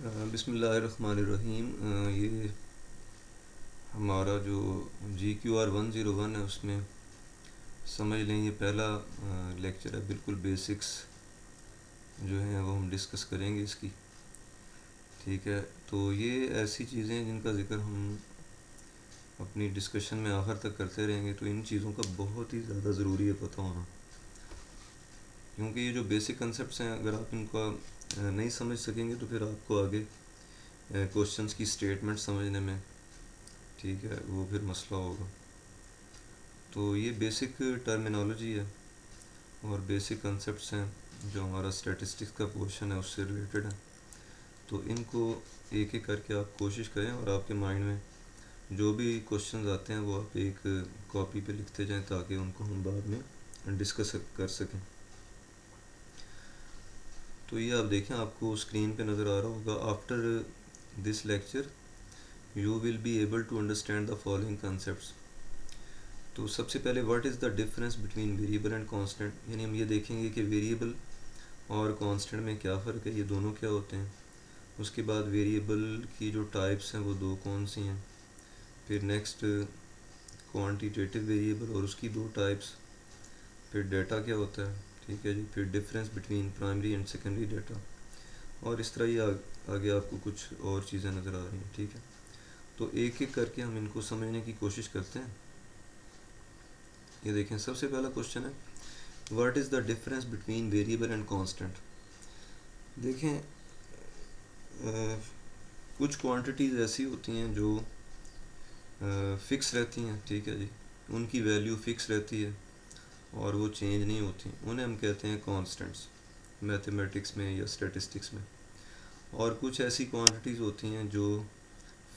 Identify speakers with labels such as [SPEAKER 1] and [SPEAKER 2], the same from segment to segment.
[SPEAKER 1] बिस्मिल्लाहिर्रहमानिर्रहीम। ये हमारा जो GQR 101 है उसमें समझ लें ये पहला लेक्चर है। बिल्कुल बेसिक्स जो है वो हम डिस्कस करेंगे इसकी। ठीक है, तो ये ऐसी चीज़ें हैं जिनका ज़िक्र हम अपनी डिस्कशन में आखिर तक करते रहेंगे, तो इन चीज़ों का बहुत ही ज़्यादा ज़रूरी है पता होना, क्योंकि ये जो बेसिक कंसेप्ट्स हैं अगर आप इनका नहीं समझ सकेंगे तो फिर आपको आगे क्वेश्चंस की स्टेटमेंट समझने में, ठीक है, वो फिर मसला होगा। तो ये बेसिक टर्मिनोलॉजी है और बेसिक कंसेप्ट्स हैं जो हमारा स्टैटिस्टिक्स का पोर्शन है उससे रिलेटेड है। तो इनको एक एक करके आप कोशिश करें और आपके माइंड में जो भी क्वेश्चंस आते हैं वो आप एक कॉपी पे लिखते जाएं ताकि उनको हम बाद में डिस्कस कर सकें। तो ये आप देखें, आपको स्क्रीन पे नज़र आ रहा होगा। After this lecture you will be able to understand the following concepts. तो सबसे पहले what is the difference between variable and constant, यानी हम ये देखेंगे कि वेरिएबल और कांस्टेंट में क्या फ़र्क है, ये दोनों क्या होते हैं। उसके बाद वेरिएबल की जो टाइप्स हैं वो दो कौन सी हैं। फिर नेक्स्ट क्वांटिटेटिव वेरिएबल और उसकी दो टाइप्स। फिर डेटा क्या होता है, ठीक है जी। फिर difference between primary and secondary data, और इस तरह ये आगे आपको कुछ और चीज़ें नज़र आ रही हैं। ठीक है, तो एक एक करके हम इनको समझने की कोशिश करते हैं। ये देखें, सबसे पहला क्वेश्चन है what is the difference between variable and constant. देखें, कुछ क्वांटिटीज़ ऐसी होती हैं जो फ़िक्स रहती हैं, ठीक है जी, उनकी वैल्यू फ़िक्स रहती है और वो चेंज नहीं होती, उन्हें हम कहते हैं कांस्टेंट्स मैथमेटिक्स में या स्टैटिस्टिक्स में। और कुछ ऐसी क्वांटिटीज़ होती हैं जो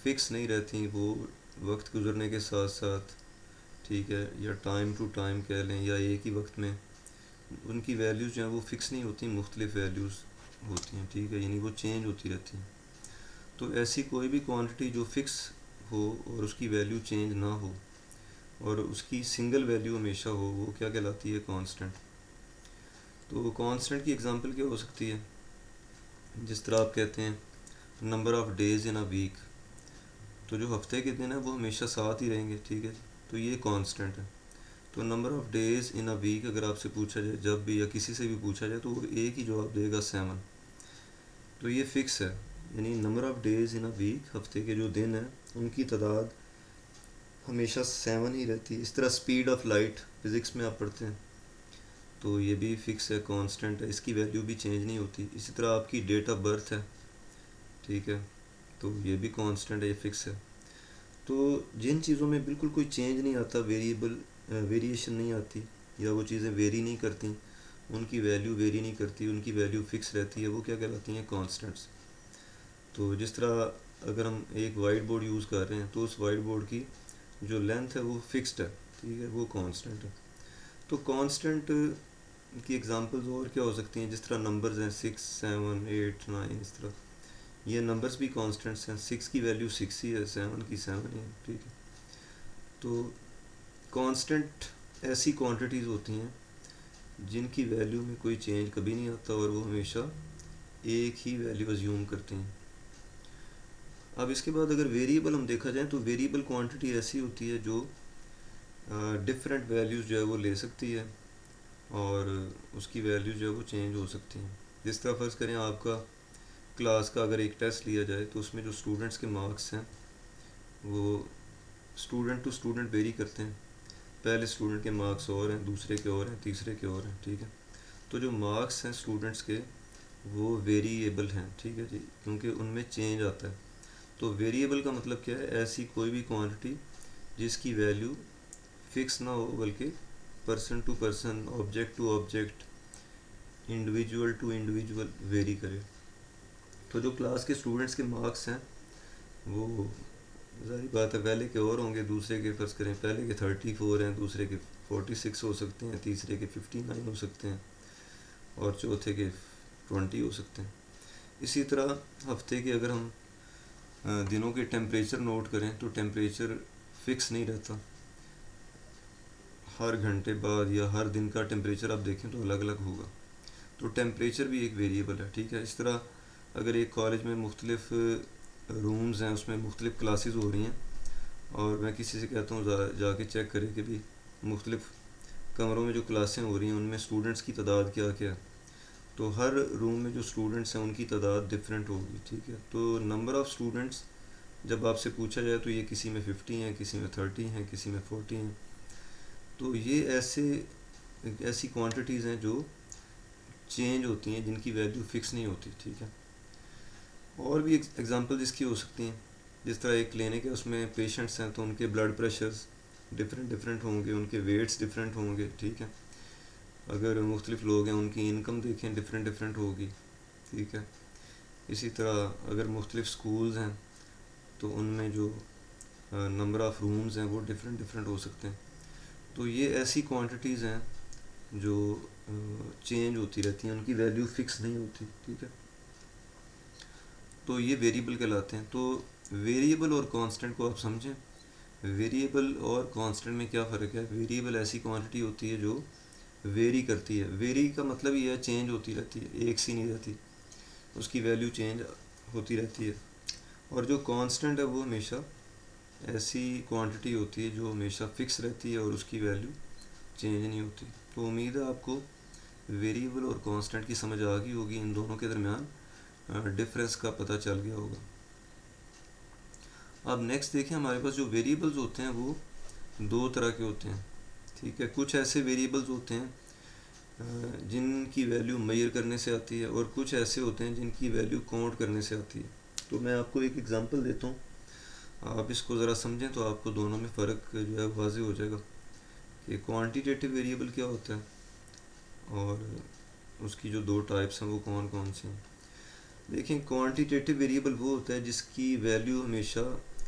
[SPEAKER 1] फ़िक्स नहीं रहती, वो वक्त गुजरने के साथ साथ, ठीक है, या टाइम टू टाइम कह लें या एक ही वक्त में उनकी वैल्यूज़ जो हैं वो फ़िक्स नहीं होती, मुख्तलिफ वैल्यूज़ होती हैं, ठीक है, यानी वो चेंज होती रहती हैं। तो ऐसी कोई भी क्वांटिटी जो फ़िक्स हो और उसकी वैल्यू चेंज ना हो और उसकी सिंगल वैल्यू हमेशा हो, वो क्या कहलाती है, कांस्टेंट। तो कांस्टेंट की एग्जांपल क्या हो सकती है, जिस तरह आप कहते हैं number of days in a week, तो जो हफ्ते के दिन है वो हमेशा साथ ही रहेंगे, ठीक है, तो ये कांस्टेंट है। तो number of days in a week अगर आपसे पूछा जाए जब भी या किसी से भी पूछा जाए तो वो एक ही जवाब देगा, 7। तो ये फ़िक्स है, यानी number of days in a week, हफ्ते के जो दिन हैं उनकी तादाद हमेशा 7 ही रहती है। इस तरह स्पीड ऑफ लाइट फिज़िक्स में आप पढ़ते हैं, तो ये भी फ़िक्स है, कांस्टेंट है, इसकी वैल्यू भी चेंज नहीं होती। इसी तरह आपकी डेट ऑफ बर्थ है, ठीक है, तो ये भी कांस्टेंट है, ये फ़िक्स है। तो जिन चीज़ों में बिल्कुल कोई चेंज नहीं आता, वेरिएशन नहीं आती या वो चीज़ें वेरी नहीं करती, उनकी वैल्यू वेरी नहीं करती, उनकी वैल्यू फ़िक्स रहती है, वो क्या कहलाती हैं, कांस्टेंट्स। तो जिस तरह अगर हम एक वाइट बोर्ड यूज़ कर रहे हैं तो उस वाइट बोर्ड की जो लेंथ है वो फिक्स्ड है, ठीक है, वो कांस्टेंट है। तो कांस्टेंट की एग्जांपल्स और क्या हो सकती हैं, जिस तरह नंबर्स हैं 6, 7, 8, 9, इस तरह ये नंबर्स भी कांस्टेंट्स हैं। 6 की वैल्यू 6 ही है, 7 की 7 ही है, ठीक है। तो कांस्टेंट ऐसी क्वांटिटीज़ होती हैं जिनकी वैल्यू में कोई चेंज कभी नहीं आता और वो हमेशा एक ही वैल्यू अज्यूम करते हैं। अब इसके बाद अगर वेरिएबल हम देखा जाए तो वेरिएबल क्वांटिटी ऐसी होती है जो डिफरेंट वैल्यूज़ जो है वो ले सकती है और उसकी वैल्यू जो है वो चेंज हो सकती हैं। जिस तरह फ़र्ज़ करें आपका क्लास का अगर एक टेस्ट लिया जाए तो उसमें जो स्टूडेंट्स के मार्क्स हैं वो स्टूडेंट टू स्टूडेंट वेरी करते हैं। पहले स्टूडेंट के मार्क्स और हैं, दूसरे के और हैं, तीसरे के और हैं, ठीक है। तो जो मार्क्स हैं स्टूडेंट्स के वो वेरिएबल हैं, ठीक है जी, क्योंकि उनमें चेंज आता है। तो वेरिएबल का मतलब क्या है, ऐसी कोई भी क्वांटिटी जिसकी वैल्यू फिक्स ना हो बल्कि person to person, object to object, individual to individual vary करे। तो जो क्लास के स्टूडेंट्स के मार्क्स हैं वो ज़ाहिर बात है पहले के और होंगे, दूसरे के फ़र्ज़ करें पहले के 34 हैं, दूसरे के 46 हो सकते हैं, तीसरे के 59 हो सकते हैं और चौथे के 20 हो सकते हैं। इसी तरह हफ्ते के अगर हम दिनों के टेम्परेचर नोट करें तो टेम्परेचर फ़िक्स नहीं रहता, हर घंटे बाद या हर दिन का टेम्परेचर आप देखें तो अलग अलग होगा। तो टेम्परेचर भी एक वेरिएबल है, ठीक है। इस तरह अगर एक कॉलेज में मुख्तलिफ रूम्स हैं, उसमें मुख्तलिफ क्लासेस हो रही हैं, और मैं किसी से कहता हूँ जाके चेक करें कि भी मुख्तलिफ कमरों में जो क्लासें हो रही हैं उनमें स्टूडेंट्स की तादाद क्या क्या है, तो हर रूम में जो स्टूडेंट्स हैं उनकी तादाद डिफरेंट होगी, ठीक है। तो नंबर ऑफ़ स्टूडेंट्स जब आपसे पूछा जाए तो ये किसी में 50 हैं, किसी में 30 हैं, किसी में 40 हैं। तो ये ऐसी क्वांटिटीज़ हैं जो चेंज होती हैं, जिनकी वैल्यू फ़िक्स नहीं होती, ठीक है। और भी एग्जांपल इसकी हो सकती हैं, जिस तरह एक क्लिनिक है, उसमें पेशेंट्स हैं तो उनके ब्लड प्रेशर्स डिफरेंट होंगे, उनके वेट्स डिफरेंट होंगे, ठीक है। अगर मुख्तलिफ लोग हैं, उनकी इनकम देखें डिफरेंट होगी, ठीक है। इसी तरह अगर मुख्तलिफ स्कूल्स हैं तो उनमें जो नंबर ऑफ़ रूम्स हैं वो डिफरेंट हो सकते हैं। तो ये ऐसी क्वांटिटीज़ हैं जो चेंज होती रहती हैं, उनकी वैल्यू फ़िक्स नहीं होती, ठीक है। तो ये वेरिएबल कहलाते हैं। तो वेरिएबल और कांस्टेंट को आप समझें। वेरिएबल और कांस्टेंट में क्या फ़र्क है? वेरिएबल ऐसी क्वांटिटी होती है जो वेरी करती है। वेरी का मतलब ये है चेंज होती रहती है, एक सी नहीं रहती, उसकी वैल्यू चेंज होती रहती है। और जो कांस्टेंट है वो हमेशा ऐसी क्वांटिटी होती है जो हमेशा फ़िक्स रहती है और उसकी वैल्यू चेंज नहीं होती। तो उम्मीद है आपको वेरिएबल और कांस्टेंट की समझ आ गई होगी, इन दोनों के दरमियान डिफरेंस का पता चल गया होगा। अब नेक्स्ट देखें, हमारे पास जो वेरिएबल्स होते हैं वो दो तरह के होते हैं, ठीक है। कुछ ऐसे वेरिएबल्स होते हैं जिनकी वैल्यू मेजर करने से आती है, और कुछ ऐसे होते हैं जिनकी वैल्यू काउंट करने से आती है। तो मैं आपको एक एग्जांपल देता हूँ, आप इसको ज़रा समझें तो आपको दोनों में फ़र्क जो है वाज़ेह हो जाएगा कि क्वांटिटेटिव वेरिएबल क्या होता है और उसकी जो दो टाइप्स हैं वो कौन कौन सी हैं। देखें, क्वांटिटेटिव वेरिएबल वो होता है जिसकी वैल्यू हमेशा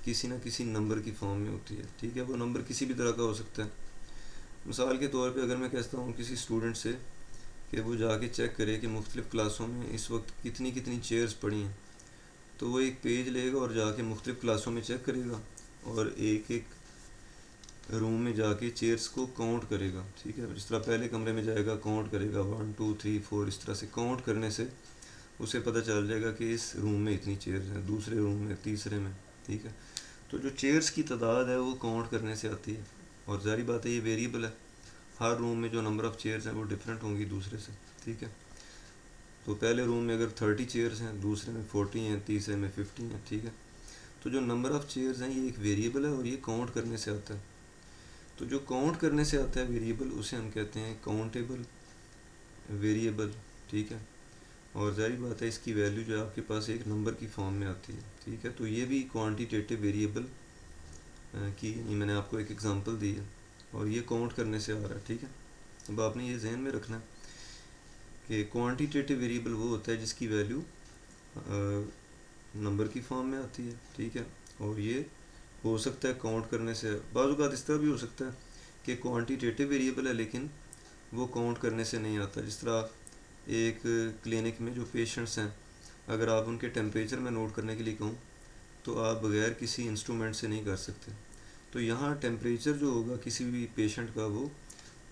[SPEAKER 1] किसी न किसी नंबर की फॉर्म में होती है, ठीक है। वो नंबर किसी भी तरह का हो सकता है। मिसाल के तौर पे अगर मैं कहता हूँ किसी स्टूडेंट से कि वो जाके चेक करे कि मुख्तलिफ़ क्लासों में इस वक्त कितनी कितनी चेयर्स पड़ी हैं, तो वो एक पेज लेगा और जाके मुख्तलिफ़ क्लासों में चेक करेगा और एक एक रूम में जाके चेयर्स को काउंट करेगा, ठीक है। जिस तरह पहले कमरे में जाएगा, काउंट करेगा 1 2 3 4, इस तरह से काउंट करने से उसे पता चल जाएगा कि इस रूम में इतनी चेयर्स हैं, दूसरे रूम में, तीसरे में, ठीक है। तो जो चेयर्स की तादाद है वो काउंट करने से आती है, और जारी बात है ये वेरिएबल है, हर रूम में जो नंबर ऑफ़ चेयर्स हैं वो डिफरेंट होंगी दूसरे से, ठीक है। तो पहले रूम में अगर 30 चेयर्स हैं, दूसरे में 40 हैं, तीसरे में 50 हैं, ठीक है। तो जो नंबर ऑफ़ चेयर्स हैं ये एक वेरिएबल है और ये काउंट करने से आता है। तो जो काउंट करने से आता है वेरिएबल, उसे हम कहते हैं काउंटेबल वेरिएबल, ठीक है। और ज़ाहिर बात है इसकी वैल्यू जो है आपके पास एक नंबर की फॉर्म में आती है, ठीक है। तो ये भी क्वांटिटेटिव वेरिएबल की मैंने आपको एक एग्जांपल दी है और ये काउंट करने से आ रहा है, ठीक है। अब आपने ये जहन में रखना है कि क्वांटिटेटिव वेरिएबल वो होता है जिसकी वैल्यू नंबर की फॉर्म में आती है, ठीक है। और ये हो सकता है काउंट करने से, बाज़ औक़ात इस तरह भी हो सकता है कि क्वांटिटेटिव वेरिएबल है लेकिन वो काउंट करने से नहीं आता। जिस तरह एक क्लिनिक में जो पेशेंट्स हैं, अगर आप उनके टेम्परेचर में नोट करने के लिए कहूँ तो आप बग़ैर किसी इंस्ट्रूमेंट से नहीं कर सकते। तो यहाँ टेम्परेचर जो होगा किसी भी पेशेंट का वो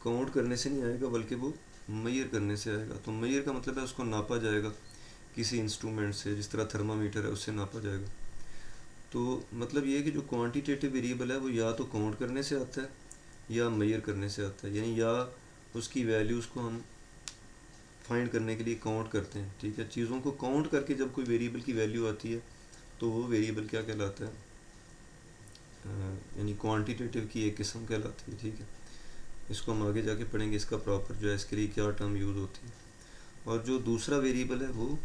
[SPEAKER 1] काउंट करने से नहीं आएगा बल्कि वो मेजर करने से आएगा। तो मेजर का मतलब है उसको नापा जाएगा किसी इंस्ट्रूमेंट से, जिस तरह थर्मामीटर है उससे नापा जाएगा। तो मतलब ये है कि जो क्वांटिटेटिव वेरिएबल है वो या तो काउंट करने से आता है या मेजर करने से आता है, यानी या उसकी वैल्यूज़ को हम फाइंड करने के लिए काउंट करते हैं, ठीक है। चीज़ों को काउंट करके जब कोई वेरिएबल की वैल्यू आती है तो वो वेरिएबल क्या कहलाता है, यानी क्वांटिटेटिव की एक किस्म कहलाती है, ठीक है। इसको हम आगे जाके पढ़ेंगे, इसका प्रॉपर जो है इसके लिए क्या टर्म यूज़ होती है। और जो दूसरा वेरिएबल है वो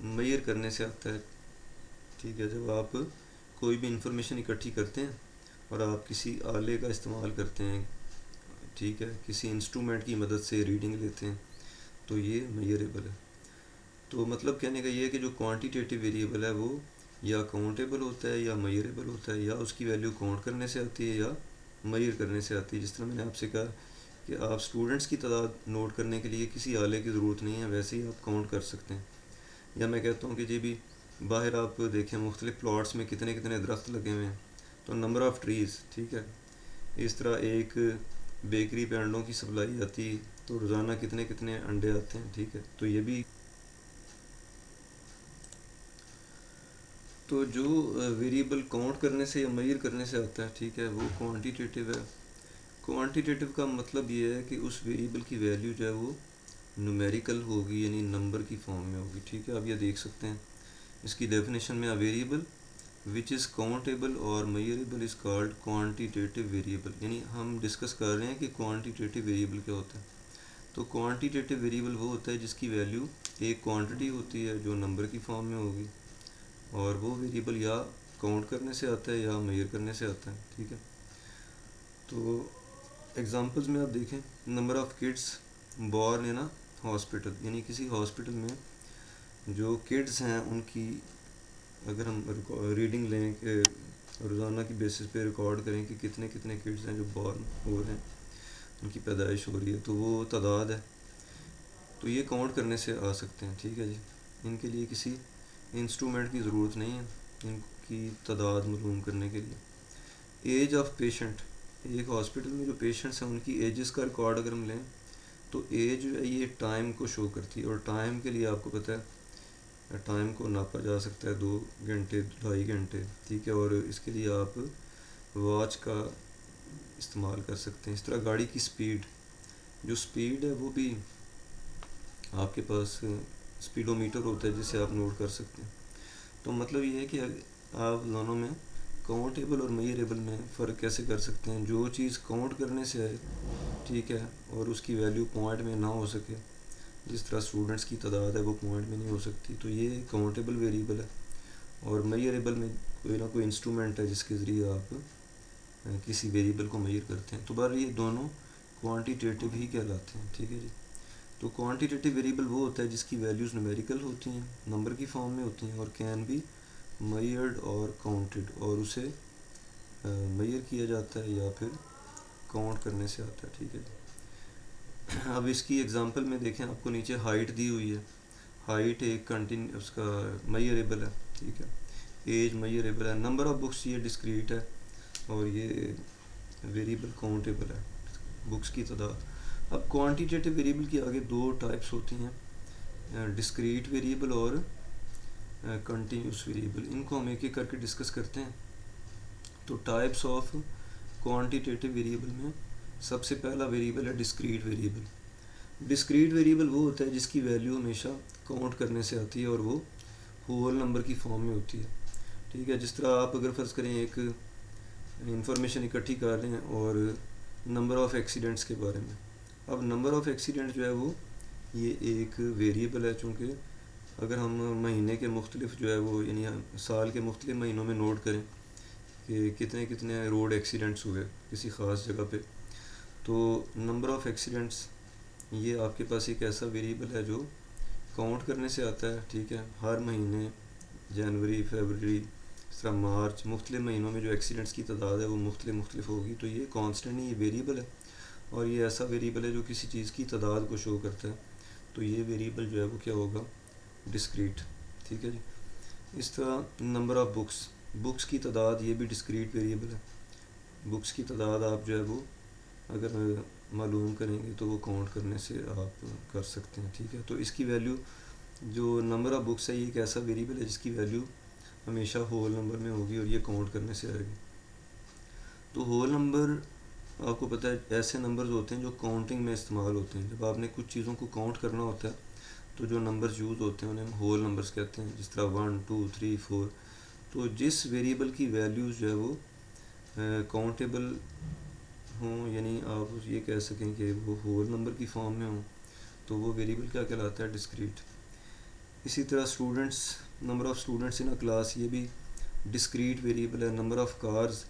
[SPEAKER 1] मेजर करने से आता है, ठीक है। जब आप कोई भी इंफॉर्मेशन इकट्ठी करते हैं और आप किसी आले का इस्तेमाल करते हैं, ठीक है, किसी इंस्ट्रूमेंट की मदद से रीडिंग लेते हैं, तो ये मेजरेबल है। तो मतलब कहने का ये है कि जो क्वांटिटेटिव वेरिएबल है वो या काउंटेबल होता है या मेजरेबल होता है, या उसकी वैल्यू काउंट करने से आती है या मेजर करने से आती है। जिस तरह मैंने आपसे कहा कि आप स्टूडेंट्स की तादाद नोट करने के लिए किसी आले की ज़रूरत नहीं है, वैसे ही आप काउंट कर सकते हैं। या मैं कहता हूँ कि जी भी बाहर आप देखें मुख्तलिफ़ प्लॉट्स में कितने कितने दरख्त लगे हुए हैं, तो नंबर ऑफ़ ट्रीज़, ठीक है। इस तरह एक बेकरी पे अंडों की सप्लाई आती है तो रोज़ाना कितने कितने अंडे आते हैं, ठीक है। तो ये भी तो जो वेरिएबल काउंट करने से या मेजर करने से आता है, ठीक है, वो क्वांटिटेटिव है। क्वांटिटेटिव का मतलब ये है कि उस वेरिएबल की वैल्यू जो है वो न्यूमेरिकल होगी, यानी नंबर की फॉर्म में होगी, ठीक है। आप ये देख सकते हैं इसकी डेफिनेशन में, a variable which is countable और measurable is called quantitative variable. यानी हम डिस्कस कर रहे हैं कि क्वांटिटेटिव वेरिएबल क्या होता है। तो क्वांटिटेटिव वेरिएबल वो होता है जिसकी वैल्यू एक क्वांटिटी होती है जो नंबर की फॉर्म में होगी, और वो वेरिएबल या काउंट करने से आता है या मेजर करने से आता है, ठीक है। तो एग्जांपल्स में आप देखें, number of kids born in a hospital, यानी किसी हॉस्पिटल में जो किड्स हैं उनकी अगर हम रीडिंग लें कि रोज़ाना की बेसिस पे रिकॉर्ड करें कि कितने कितने किड्स हैं जो बॉर्न हो रहे हैं, उनकी पैदाइश हो रही है, तो वो तादाद है, तो ये काउंट करने से आ सकते हैं, ठीक है जी। इनके लिए किसी इंस्ट्रूमेंट की ज़रूरत नहीं है इनकी तादाद मालूम करने के लिए। एज ऑफ पेशेंट, एक हॉस्पिटल में जो पेशेंट्स हैं उनकी एजेस का रिकॉर्ड अगर हम लें तो एज जो है ये टाइम को शो करती है, और टाइम के लिए आपको पता है टाइम को नापा जा सकता है 2 घंटे 2.5 घंटे, ठीक है, और इसके लिए आप वॉच का इस्तेमाल कर सकते हैं। इस तरह गाड़ी की स्पीड, जो स्पीड है वो भी आपके पास स्पीडोमीटर होता है जिसे आप नोट कर सकते हैं। तो मतलब ये है कि आप दोनों में काउंटेबल और मेजरेबल में फ़र्क कैसे कर सकते हैं। जो चीज़ काउंट करने से है, ठीक है, और उसकी वैल्यू पॉइंट में ना हो सके, जिस तरह स्टूडेंट्स की तादाद है वो पॉइंट में नहीं हो सकती, तो ये काउंटेबल वेरिएबल है। और मेजरेबल में कोई ना कोई इंस्ट्रूमेंट है जिसके ज़रिए आप किसी वेरिएबल को मेजर करते हैं। तो बहरहाल ये दोनों क्वांटिटेटिव ही कहलाते हैं, ठीक है जी। तो क्वांटिटेटिव वेरिएबल वो होता है जिसकी वैल्यूज़ न्यूमेरिकल होती हैं, नंबर की फॉर्म में होती हैं, और कैन बी मेजर्ड और काउंटेड, और उसे मेजर किया जाता है या फिर काउंट करने से आता है, ठीक है। अब इसकी एग्जांपल में देखें, आपको नीचे हाइट दी हुई है, हाइट एक कंटिन्यू उसका मेजरेबल है, ठीक है, एज मेजरेबल है, नंबर ऑफ़ बुक्स ये डिस्क्रीट है, और ये वेरिएबल काउंटेबल है, बुक्स की तादाद। अब क्वांटिटेटिव वेरिएबल की आगे 2 टाइप्स होती हैं, डिस्क्रीट वेरिएबल और कंटिन्यूस वेरिएबल। इनको हम एक एक करके डिस्कस करते हैं। तो टाइप्स ऑफ क्वांटिटेटिव वेरिएबल में सबसे पहला वेरिएबल है डिस्क्रीट वेरिएबल। डिस्क्रीट वेरिएबल वो होता है जिसकी वैल्यू हमेशा काउंट करने से आती है और वो होल नंबर की फॉर्म में होती है, ठीक है। जिस तरह आप अगर फ़र्ज़ करें एक इंफॉर्मेशन इकट्ठी कर रहे हैं और नंबर ऑफ़ एक्सीडेंट्स के बारे में। अब नंबर ऑफ़ एक्सीडेंट जो है वो ये एक वेरिएबल है, चूँकि अगर हम महीने के मुख्तलिफ जो है वो यानी साल के मुख्तलिफ महीनों में नोट करें कि कितने कितने रोड एक्सीडेंट्स हुए किसी ख़ास जगह पे, तो नंबर ऑफ़ एक्सीडेंट्स ये आपके पास एक ऐसा वेरिएबल है जो काउंट करने से आता है, ठीक है। हर महीने जनवरी, फरवरी, इस तरह मार्च, मुख्तलिफ महीनों में जो एक्सीडेंट्स की तादाद है वो मुख्तलिफ होगी, तो ये कांस्टेंट नहीं, ये वेरिएबल है, और ये ऐसा वेरिएबल है जो किसी चीज़ की तादाद को शो करता है, तो ये वेरिएबल जो है वो क्या होगा, डिस्क्रीट, ठीक है जी। इस तरह नंबर ऑफ़ बुक्स, बुक्स की तादाद ये भी डिस्क्रीट वेरिएबल है। बुक्स की तादाद आप जो है वो अगर मालूम करेंगे तो वो काउंट करने से आप कर सकते हैं, ठीक है। तो इसकी वैल्यू जो नंबर ऑफ़ बुक्स है ये एक ऐसा वेरिएबल है जिसकी वैल्यू हमेशा होल नंबर में होगी और ये काउंट करने से आएगी। तो होल नंबर आपको पता है ऐसे नंबर्स होते हैं जो काउंटिंग में इस्तेमाल होते हैं। जब आपने कुछ चीज़ों को काउंट करना होता है तो जो नंबर्स यूज़ होते हैं उन्हें हम होल नंबर्स कहते हैं, जिस तरह 1 2 3 4। तो जिस वेरिएबल की वैल्यूज़ जो है वो काउंटेबल हों, यानी आप ये कह सकें कि वो होल नंबर की फॉर्म में हों, तो वो वेरिएबल क्या कहलाता है, डिस्क्रीट। इसी तरह students, number of students in a class, ये भी डिस्क्रीट वेरिएबल है। नंबर ऑफ़ कार्स,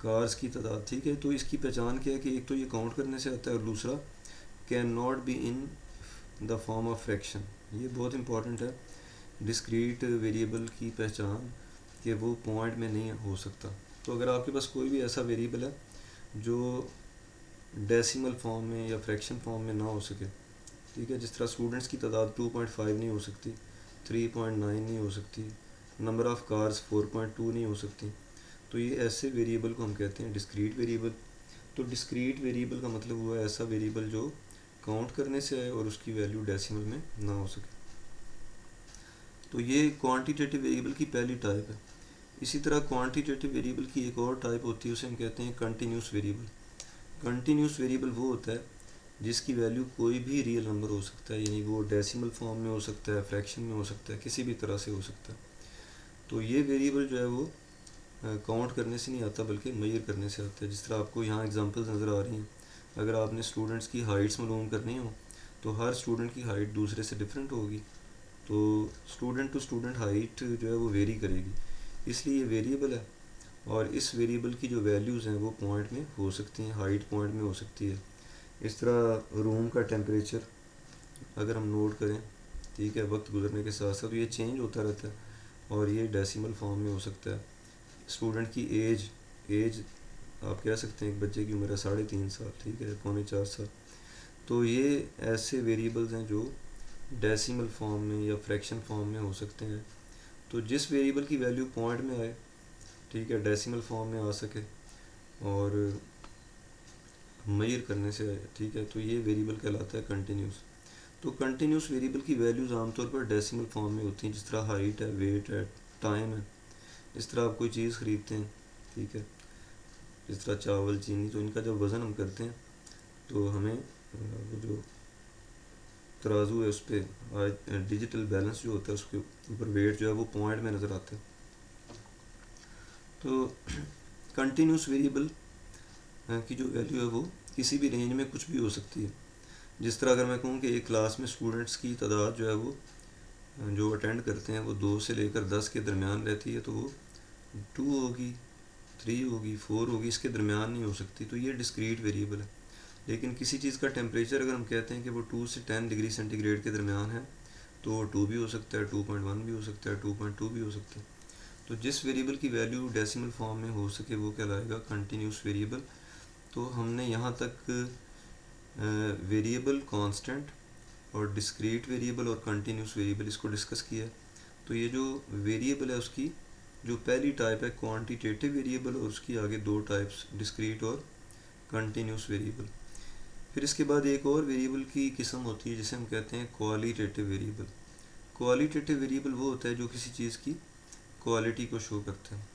[SPEAKER 1] कार्स की तादाद, ठीक है। तो इसकी पहचान क्या है कि एक तो ये काउंट करने से आता है और दूसरा can not be in the form of fraction. ये बहुत इंपॉर्टेंट है डिस्क्रीट वेरिएबल की पहचान, कि वो पॉइंट में नहीं हो सकता। तो अगर आपके पास कोई भी ऐसा वेरिएबल है जो डेसिमल फॉर्म में या फ्रैक्शन फॉर्म में ना हो सके, ठीक है, जिस तरह स्टूडेंट्स की तादाद 2.5 नहीं हो सकती, 3.9 नहीं हो सकती, नंबर ऑफ़ कार्स 4.2 नहीं हो सकती, तो ये ऐसे वेरिएबल को हम कहते हैं डिस्क्रीट वेरिएबल। तो डिस्क्रीट वेरिएबल का मतलब हुआ ऐसा वेरिएबल जो काउंट करने से आए और उसकी वैल्यू डेसिमल में ना हो सके। तो ये क्वांटिटेटिव वेरिएबल की पहली टाइप है। इसी तरह क्वांटिटेटिव वेरिएबल की एक और टाइप होती है, उसे हम कहते हैं कंटिन्यूस वेरिएबल। कंटिन्यूस वेरिएबल वो होता है जिसकी वैल्यू कोई भी रियल नंबर हो सकता है, यानी वो डेसिमल फॉर्म में हो सकता है, फ्रैक्शन में हो सकता है, किसी भी तरह से हो सकता है। तो ये वेरिएबल जो है वो काउंट करने से नहीं आता बल्कि मेजर करने से आता है। जिस तरह आपको यहाँ एग्जांपल्स नज़र आ रही हैं, अगर आपने स्टूडेंट्स की हाइट्स मालूम करनी हो तो हर स्टूडेंट की हाइट दूसरे से डिफरेंट होगी, तो स्टूडेंट टू स्टूडेंट हाइट जो है वो वेरी करेगी, इसलिए ये वेरिएबल है। और इस वेरिएबल की जो वैल्यूज़ हैं वो पॉइंट में हो सकती हैं, हाइट पॉइंट में हो सकती है। इस तरह रूम का टेम्परेचर अगर हम नोट करें, ठीक है, वक्त गुजरने के साथ साथ तो ये चेंज होता रहता है और ये डेसिमल फॉर्म में हो सकता है। स्टूडेंट की एज आप कह सकते हैं एक बच्चे की उम्र है 3.5 साल, ठीक है, 3.25 4 साल। तो ये ऐसे वेरिएबल्स हैं जो डेसिमल फॉर्म में या फ्रैक्शन फॉर्म में हो सकते हैं। तो जिस वेरिएबल की वैल्यू पॉइंट में आए, ठीक है, डेसिमल फॉर्म में आ सके और मेजर करने से आए, ठीक है, तो ये वेरिएबल कहलाता है कंटिन्यूस। तो कंटिन्यूस वेरिएबल की वैल्यूज़ आमतौर पर डेसिमल फॉर्म में होती हैं, जिस तरह हाइट है, वेट है, टाइम है। इस तरह आप कोई चीज़ ख़रीदते हैं, ठीक है, जिस तरह चावल, चीनी, तो इनका जब वज़न हम करते हैं तो हमें वो जो तराजू है उस पर डिजिटल बैलेंस जो होता है उसके ऊपर वेट जो है वो पॉइंट में नज़र आता है। तो कंटिन्यूस वेरिएबल की जो वैल्यू है वो किसी भी रेंज में कुछ भी हो सकती है। जिस तरह अगर मैं कहूँ कि एक क्लास में स्टूडेंट्स की तादाद जो है वो जो अटेंड करते हैं वो 2 से लेकर 10 के दरमियान रहती है, तो वो 2 होगी, 3 होगी, 4 होगी, इसके दरमियान नहीं हो सकती। तो ये डिस्क्रीट वेरिएबल है। लेकिन किसी चीज़ का टेम्परेचर अगर हम कहते हैं कि वो 2 से 10 डिग्री सेंटीग्रेड के दरमियान है, तो वो 2 भी हो सकता है, 2.1 भी हो सकता है, 2.2 भी हो सकता है। तो जिस वेरिएबल की वैल्यू डेसिमल फॉर्म में हो सके वो कहलाएगा कंटिन्यूस वेरिएबल। तो हमने यहाँ तक वेरिएबल, कांस्टेंट और डिस्क्रीट वेरिएबल और कंटिन्यूस वेरिएबल इसको डिस्कस किया है। तो ये जो वेरिएबल है उसकी जो पहली टाइप है क्वांटिटेटिव वेरिएबल, और उसकी आगे 2 टाइप्स डिस्क्रीट और कंटिन्यूस वेरिएबल। फिर इसके बाद एक और वेरिएबल की किस्म होती है जिसे हम कहते हैं क्वालिटेटिव वेरिएबल। क्वालिटेटिव वेरिएबल वो होता है जो किसी चीज़ की क्वालिटी को शो करता है।